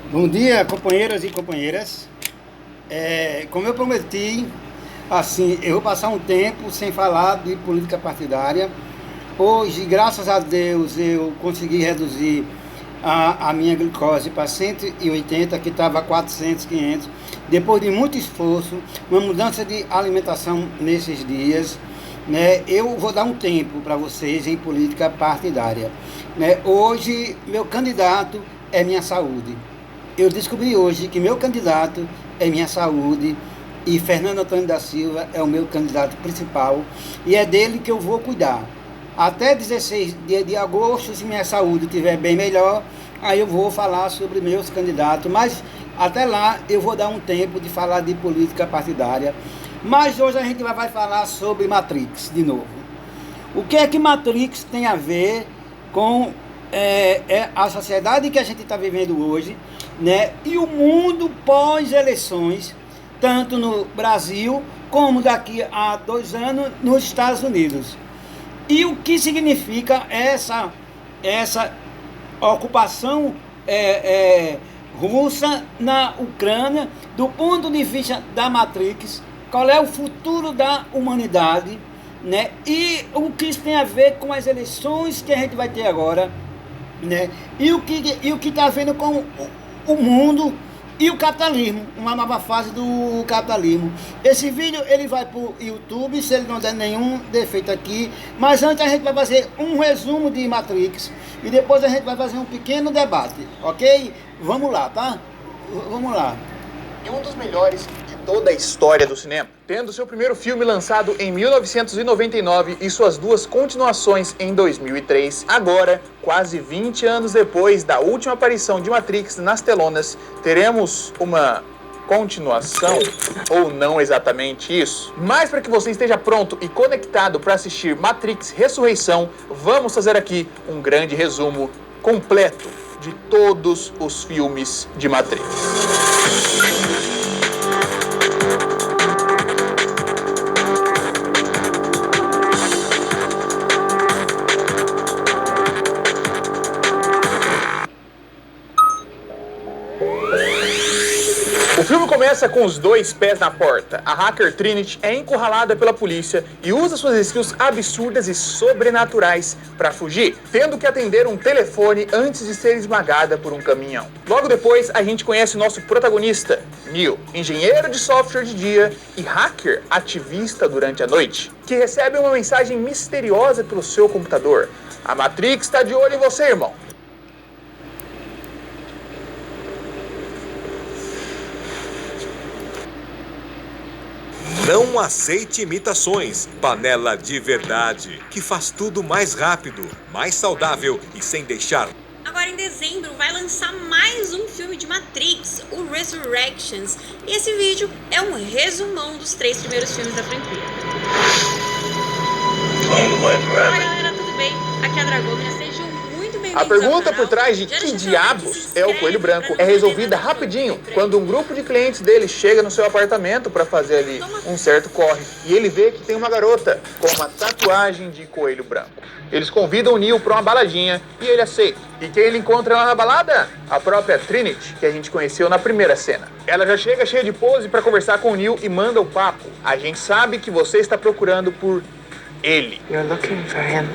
Bom dia, companheiras e companheiras. Como eu prometi, assim, eu vou passar um tempo sem falar de política partidária. Hoje, graças a Deus, eu consegui reduzir a minha glicose para 180, que estava 400, 500. Depois de muito esforço, uma mudança de alimentação nesses dias, né? Eu vou dar um tempo para vocês em política partidária, né? Hoje, meu candidato é minha saúde. Eu descobri hoje que meu candidato é minha saúde e Fernando Antônio da Silva é o meu candidato principal e é dele que eu vou cuidar. Até 16 de agosto, se minha saúde estiver bem melhor, aí eu vou falar sobre meus candidatos, mas até lá eu vou dar um tempo de falar de política partidária. Mas hoje a gente vai falar sobre Matrix de novo. O que é que Matrix tem a ver com a sociedade que a gente está vivendo hoje, né? E o mundo pós-eleições, tanto no Brasil como daqui a 2 anos nos Estados Unidos. E o que significa essa ocupação russa na Ucrânia, do ponto de vista da Matrix, qual é o futuro da humanidade, né? E o que isso tem a ver com as eleições que a gente vai ter agora, né? E o que está vendo com o mundo e o capitalismo, uma nova fase do capitalismo. Esse vídeo ele vai para o YouTube, se ele não der nenhum defeito aqui, mas antes a gente vai fazer um resumo de Matrix e depois a gente vai fazer um pequeno debate, ok? Vamos lá, tá? Vamos lá. E um dos melhores de toda a história do cinema, tendo seu primeiro filme lançado em 1999 e suas duas continuações em 2003. Agora, quase 20 anos depois da última aparição de Matrix nas telonas, teremos uma continuação, ou não exatamente isso. Mas para que você esteja pronto e conectado para assistir Matrix Ressurreição, vamos fazer aqui um grande resumo completo de todos os filmes de Matrix. O filme começa com os dois pés na porta. A hacker Trinity é encurralada pela polícia e usa suas skills absurdas e sobrenaturais para fugir, tendo que atender um telefone antes de ser esmagada por um caminhão. Logo depois, a gente conhece o nosso protagonista, Neo, engenheiro de software de dia e hacker ativista durante a noite, que recebe uma mensagem misteriosa pelo seu computador. A Matrix está de olho em você, irmão. Não aceite imitações. Panela de verdade, que faz tudo mais rápido, mais saudável e sem deixar. Agora em dezembro vai lançar mais um filme de Matrix, o Resurrections. E esse vídeo é um resumão dos 3 primeiros filmes da franquia. Fala galera, tudo bem? Aqui é a Dragômina, sejam muito bem-vindos A pergunta ao canal. por trás de que diabos é o Coelho Branco é resolvida rapidinho quando um grupo de clientes dele chega no seu apartamento para fazer ali um certo corre e ele vê que tem uma garota com uma tatuagem de coelho branco. Eles convidam o Neo para uma baladinha e ele aceita. E quem ele encontra lá na balada? A própria Trinity, que a gente conheceu na primeira cena. Ela já chega cheia de pose para conversar com o Neo e manda o papo. A gente sabe que você está procurando por ele. You're looking for him.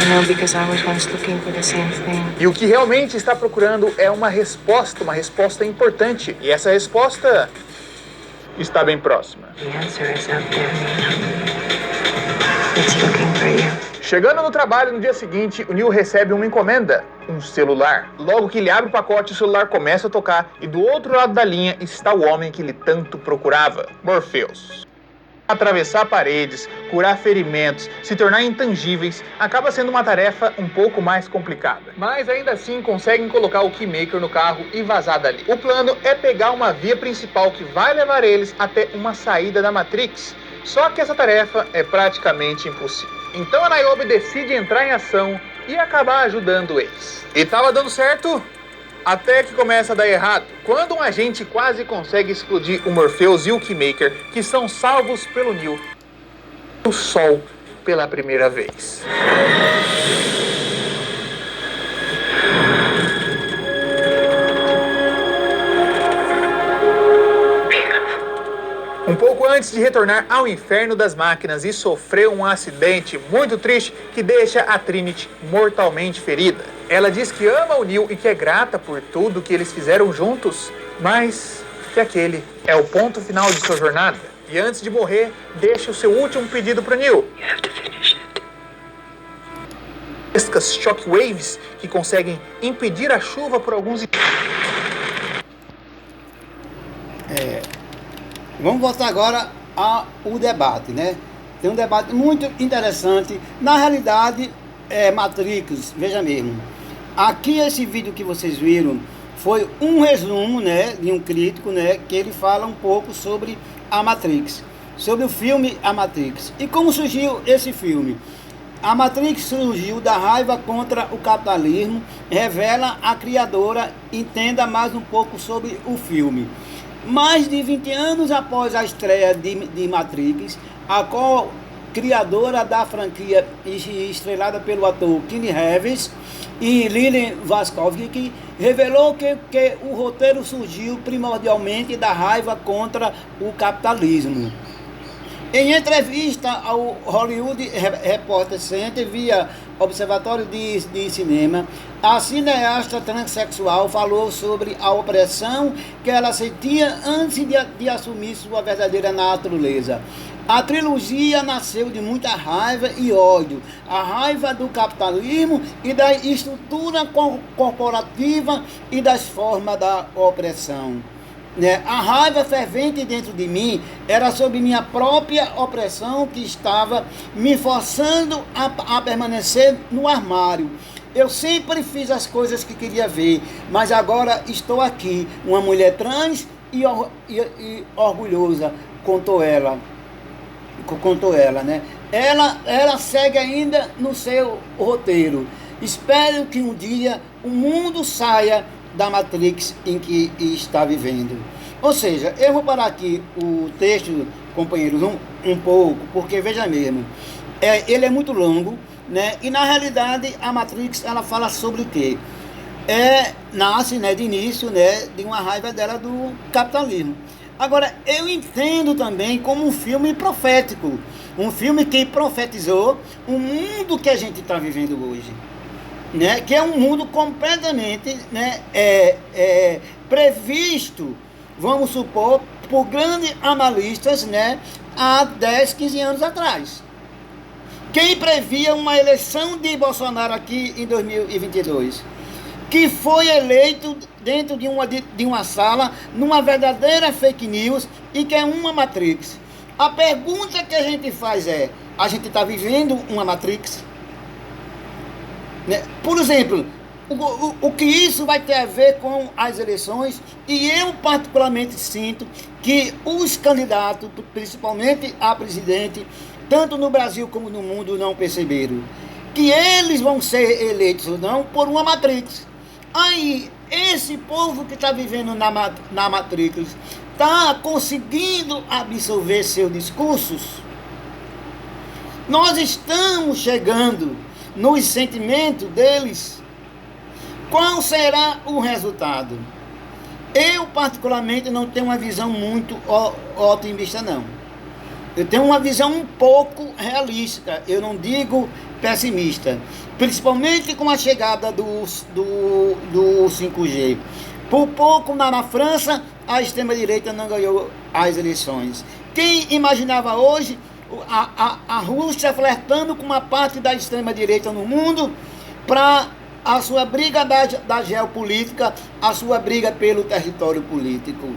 You know, because I was once looking for the same thing. E o que realmente está procurando é uma resposta importante. E essa resposta está bem próxima. The answer is out there, Neo. It's looking for you. Chegando no trabalho no dia seguinte, o Neo recebe uma encomenda, um celular. Logo que ele abre o pacote, o celular começa a tocar e do outro lado da linha está o homem que ele tanto procurava, Morpheus. Atravessar paredes, curar ferimentos, se tornar intangíveis, acaba sendo uma tarefa um pouco mais complicada. Mas ainda assim conseguem colocar o Keymaker no carro e vazar dali. O plano é pegar uma via principal que vai levar eles até uma saída da Matrix. Só que essa tarefa é praticamente impossível. Então a Niobe decide entrar em ação e acabar ajudando eles. E tava dando certo? Até que começa a dar errado, quando um agente quase consegue explodir o Morpheus e o Keymaker, que são salvos pelo Neo, o Sol pela primeira vez. antes de retornar ao inferno das máquinas e sofrer um acidente muito triste que deixa a Trinity mortalmente ferida. Ela diz que ama o Neo e que é grata por tudo que eles fizeram juntos, mas que aquele é o ponto final de sua jornada. E antes de morrer, deixa o seu último pedido para o Neo. Shockwaves que conseguem impedir a chuva por alguns... Vamos voltar agora ao debate, né? Tem um debate muito interessante. Na realidade, Matrix, veja mesmo. Aqui esse vídeo que vocês viram foi um resumo, né, de um crítico, né, que ele fala um pouco sobre a Matrix, sobre o filme A Matrix. E como surgiu esse filme? A Matrix surgiu da raiva contra o capitalismo, revela a criadora, entenda mais um pouco sobre o filme. Mais de 20 anos após a estreia de Matrix, a qual criadora da franquia, estrelada pelo ator Keanu Reeves e Lily Wachowski, revelou que o roteiro surgiu primordialmente da raiva contra o capitalismo. Em entrevista ao Hollywood Reporter Center via Observatório de Cinema, a cineasta transexual falou sobre a opressão que ela sentia antes de assumir sua verdadeira natureza. A trilogia nasceu de muita raiva e ódio, a raiva do capitalismo e da estrutura corporativa e das formas da opressão. A raiva fervente dentro de mim era sobre minha própria opressão que estava me forçando a permanecer no armário. Eu sempre fiz as coisas que queria ver, mas agora estou aqui, uma mulher trans e orgulhosa, contou ela, né? Ela segue ainda no seu roteiro. Espero que um dia o mundo saia da Matrix em que está vivendo. Ou seja, eu vou parar aqui o texto, companheiros, um pouco, porque veja mesmo, ele é muito longo, né? E na realidade a Matrix, ela fala sobre o quê? Nasce, né, de início, né, de uma raiva dela do capitalismo. Agora, eu entendo também como um filme profético, um filme que profetizou o mundo que a gente está vivendo hoje, né? Que é um mundo completamente, né, previsto, vamos supor, por grandes analistas, né, há 10, 15 anos atrás. Quem previa uma eleição de Bolsonaro aqui em 2022? Que foi eleito dentro de uma sala, numa verdadeira fake news e que é uma Matrix. A pergunta que a gente faz é, a gente está vivendo uma Matrix? Por exemplo, o que isso vai ter a ver com as eleições? E eu particularmente sinto que os candidatos, principalmente a presidente, tanto no Brasil como no mundo, não perceberam que eles vão ser eleitos ou não por uma Matrix. Aí, esse povo que está vivendo na Matrix está conseguindo absorver seus discursos? Nós estamos chegando nos sentimentos deles? Qual será o resultado? Eu, particularmente, não tenho uma visão muito otimista, não. Eu tenho uma visão um pouco realística, eu não digo pessimista. Principalmente com a chegada do 5G. Por pouco, na França, a extrema-direita não ganhou as eleições. Quem imaginava hoje a Rússia flertando com uma parte da extrema-direita no mundo para a sua briga da geopolítica, a sua briga pelo território político?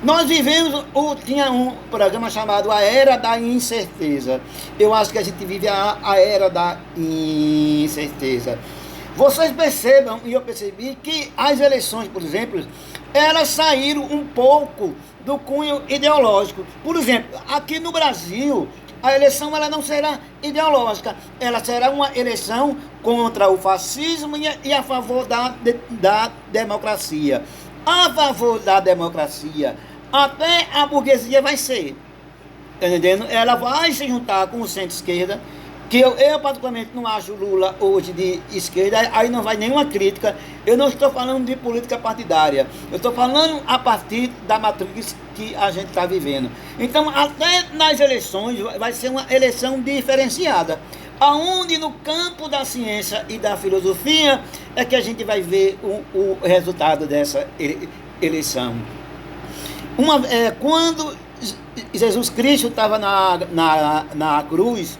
Nós vivemos, tinha um programa chamado A Era da Incerteza. Eu acho que a gente vive a era da incerteza. Vocês percebam, e eu percebi, que as eleições, por exemplo, elas saíram um pouco do cunho ideológico. Por exemplo, aqui no Brasil, a eleição ela não será ideológica, ela será uma eleição contra o fascismo e a favor da democracia. A favor da democracia, até a burguesia vai ser, tá entendendo? Ela vai se juntar com o centro-esquerda, que eu particularmente não acho Lula hoje de esquerda, aí não vai nenhuma crítica. Eu não estou falando de política partidária, eu estou falando a partir da matriz que a gente está vivendo. Então, até nas eleições, vai ser uma eleição diferenciada, aonde no campo da ciência e da filosofia é que a gente vai ver o resultado dessa eleição. Quando Jesus Cristo estava na cruz,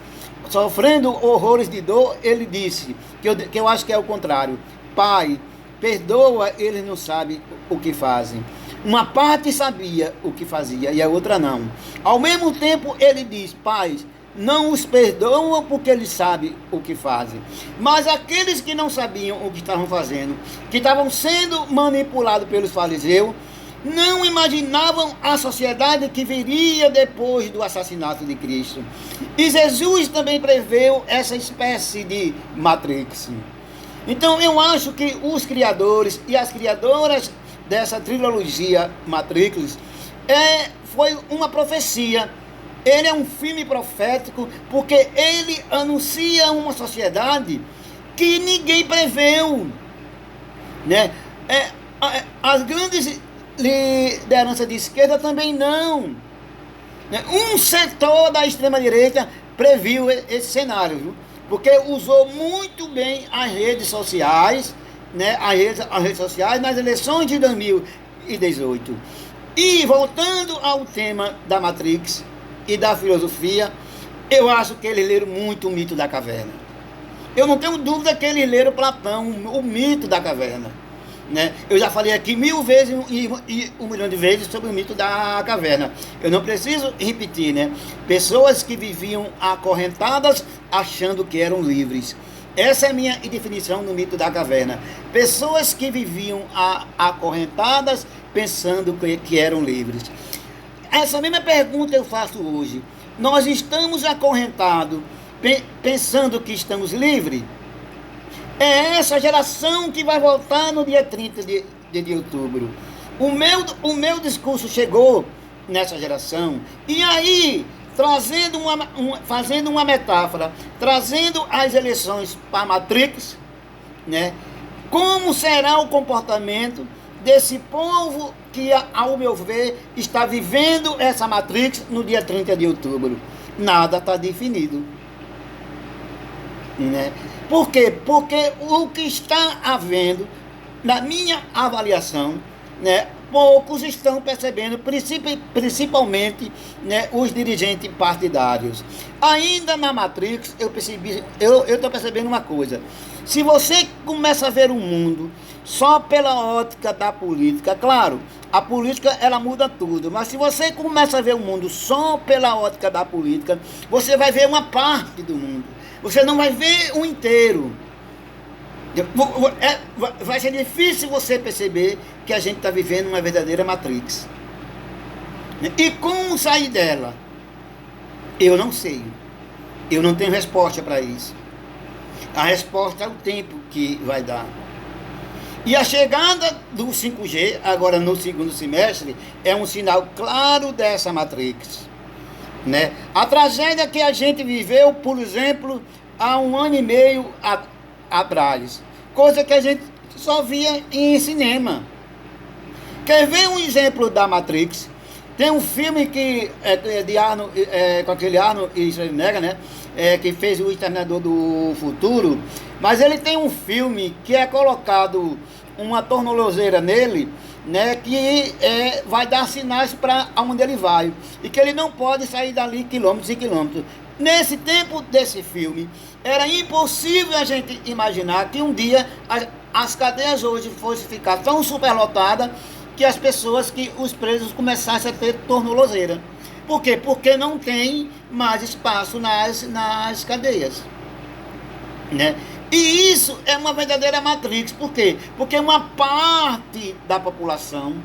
sofrendo horrores de dor, ele disse, que eu acho que é o contrário: Pai, perdoa, eles não sabem o que fazem. Uma parte sabia o que fazia e a outra não. Ao mesmo tempo ele diz: Pai, não os perdoam porque eles sabem o que fazem. Mas aqueles que não sabiam o que estavam fazendo, que estavam sendo manipulados pelos fariseus, não imaginavam a sociedade que viria depois do assassinato de Cristo. E Jesus também preveu essa espécie de Matrix. Então eu acho que os criadores e as criadoras dessa trilogia Matrix foi uma profecia. Ele é um filme profético porque ele anuncia uma sociedade que ninguém preveu, né? As grandes lideranças de esquerda também não. Um setor da extrema-direita previu esse cenário, viu? Porque usou muito bem as redes sociais, né? As redes sociais nas eleições de 2018. E voltando ao tema da Matrix e da filosofia, eu acho que eles leram muito o mito da caverna. Eu não tenho dúvida que eles leram Platão, o mito da caverna, né? Eu já falei aqui 1000 vezes e 1 milhão de vezes sobre o mito da caverna. Eu não preciso repetir, né? Pessoas que viviam acorrentadas achando que eram livres. Essa é a minha definição no mito da caverna. Pessoas que viviam acorrentadas pensando que eram livres. Essa mesma pergunta eu faço hoje. Nós estamos acorrentados pensando que estamos livres? É essa geração que vai voltar no dia 30 de outubro. O meu discurso chegou nessa geração. E aí, fazendo uma metáfora, trazendo as eleições para a Matrix, né? Como será o comportamento desse povo que, ao meu ver, está vivendo essa Matrix no dia 30 de outubro? Nada está definido, né? Por quê? Porque o que está havendo, na minha avaliação, né, poucos estão percebendo, principalmente, né, os dirigentes partidários. Ainda na Matrix, eu estou percebendo uma coisa. Se você começa a ver o mundo só pela ótica da política, claro, a política ela muda tudo, mas se você começa a ver o mundo só pela ótica da política, você vai ver uma parte do mundo. Você não vai ver o inteiro. Vai ser difícil você perceber que a gente está vivendo uma verdadeira Matrix. E como sair dela? Eu não sei. Eu não tenho resposta para isso. A resposta é o tempo que vai dar. E a chegada do 5G, agora no segundo semestre, é um sinal claro dessa Matrix, né? A tragédia que a gente viveu, por exemplo, há 1 ano e meio atrás, coisa que a gente só via em cinema. Quer ver um exemplo da Matrix? Tem um filme que com aquele Arnold Schwarzenegger, né? Que fez o Exterminador do Futuro, mas ele tem um filme que é colocado uma tornozeleira nele, né, que vai dar sinais para onde ele vai, e que ele não pode sair dali quilômetros e quilômetros. Nesse tempo desse filme, era impossível a gente imaginar que um dia as cadeias hoje fossem ficar tão superlotadas que as pessoas, que os presos começassem a ter tornozeleira. Por quê? Porque não tem mais espaço nas cadeias, né? E isso é uma verdadeira Matrix. Por quê? Porque uma parte da população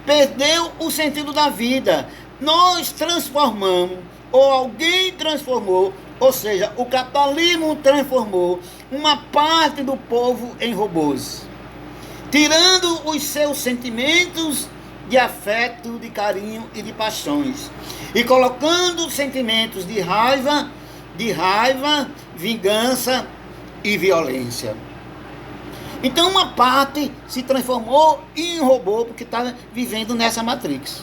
perdeu o sentido da vida. Nós transformamos, ou alguém transformou, ou seja, o capitalismo transformou uma parte do povo em robôs, tirando os seus sentimentos de afeto, de carinho e de paixões, e colocando sentimentos de raiva, vingança e violência. Então uma parte se transformou em robô porque está vivendo nessa Matrix.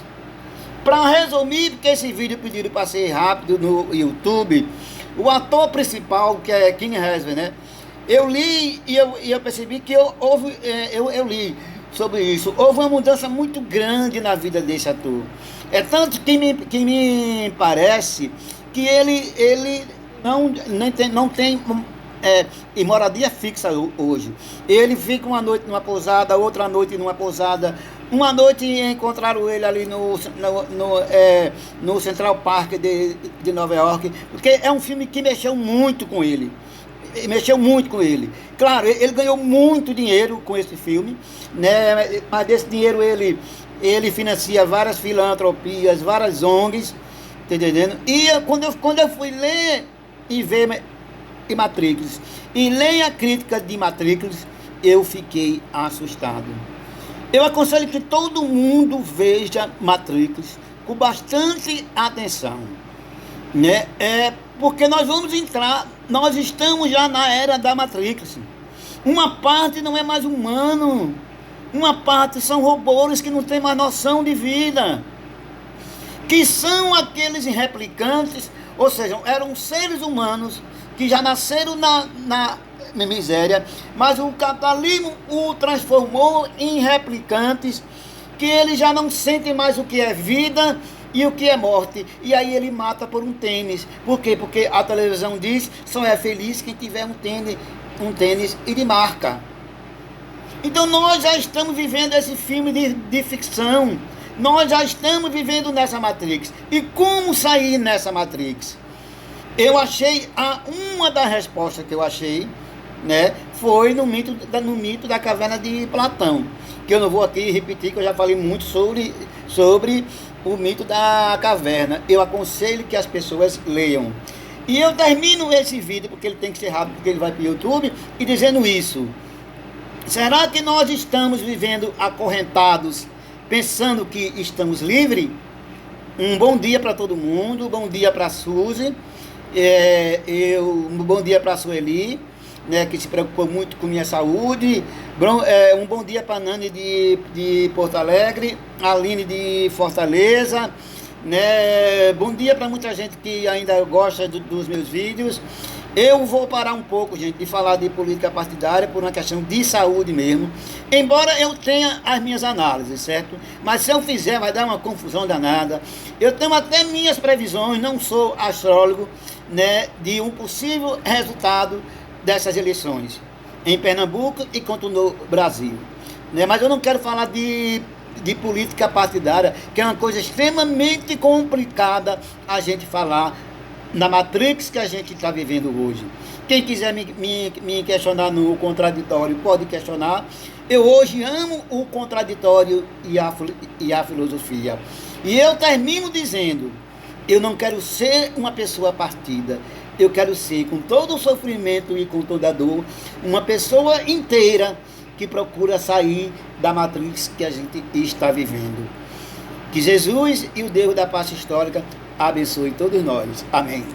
Para resumir, porque esse vídeo pediram para ser rápido no YouTube, o ator principal, que é Kim Hasver, né? Eu li e eu percebi que eu li sobre isso. Houve uma mudança muito grande na vida desse ator. É tanto que me parece que ele não tem moradia fixa hoje. Ele fica uma noite numa pousada, outra noite numa pousada. Uma noite encontraram ele ali no Central Park de Nova York, porque é um filme que mexeu muito com ele. Claro, ele ganhou muito dinheiro com esse filme, né? Mas desse dinheiro ele financia várias filantropias, várias ONGs, tá entendendo? E quando eu fui ler e ver Matrix, e ler a crítica de Matrix, eu fiquei assustado. Eu aconselho que todo mundo veja Matrix com bastante atenção, né? Porque nós estamos já na era da Matrix. Uma parte não é mais humano, uma parte são robôs que não têm mais noção de vida, que são aqueles replicantes, ou seja, eram seres humanos que já nasceram na miséria, mas o capitalismo o transformou em replicantes, que eles já não sentem mais o que é vida e o que é morte, e aí ele mata por um tênis. Por quê? Porque a televisão diz, só é feliz quem tiver um tênis e de marca. Então nós já estamos vivendo esse filme de ficção, nós já estamos vivendo nessa Matrix. E como sair nessa Matrix? Eu achei, uma das respostas que eu achei, né, foi no mito da caverna de Platão, que eu não vou aqui repetir, que eu já falei muito sobre o mito da caverna. Eu aconselho que as pessoas leiam. E eu termino esse vídeo, porque ele tem que ser rápido, porque ele vai para o YouTube, e dizendo isso: será que nós estamos vivendo acorrentados, pensando que estamos livres? Um bom dia para todo mundo, bom dia para a Suzy, um bom dia para a Sueli, né, que se preocupou muito com minha saúde. Um bom dia para a Nani de Porto Alegre, a Aline de Fortaleza, né? Bom dia para muita gente que ainda gosta dos meus vídeos. Eu vou parar um pouco, gente, de falar de política partidária por uma questão de saúde mesmo, embora eu tenha as minhas análises, certo? Mas se eu fizer vai dar uma confusão danada. Eu tenho até minhas previsões, não sou astrólogo, né, de um possível resultado dessas eleições em Pernambuco e quanto no Brasil, né? Mas eu não quero falar de política partidária, que é uma coisa extremamente complicada a gente falar na Matrix que a gente está vivendo hoje. Quem quiser me questionar no contraditório pode questionar. Eu hoje amo o contraditório e a filosofia. E eu termino dizendo: eu não quero ser uma pessoa partida. Eu quero ser, com todo o sofrimento e com toda a dor, uma pessoa inteira que procura sair da Matrix que a gente está vivendo. Que Jesus e o Deus da paz histórica abençoe todos nós. Amém.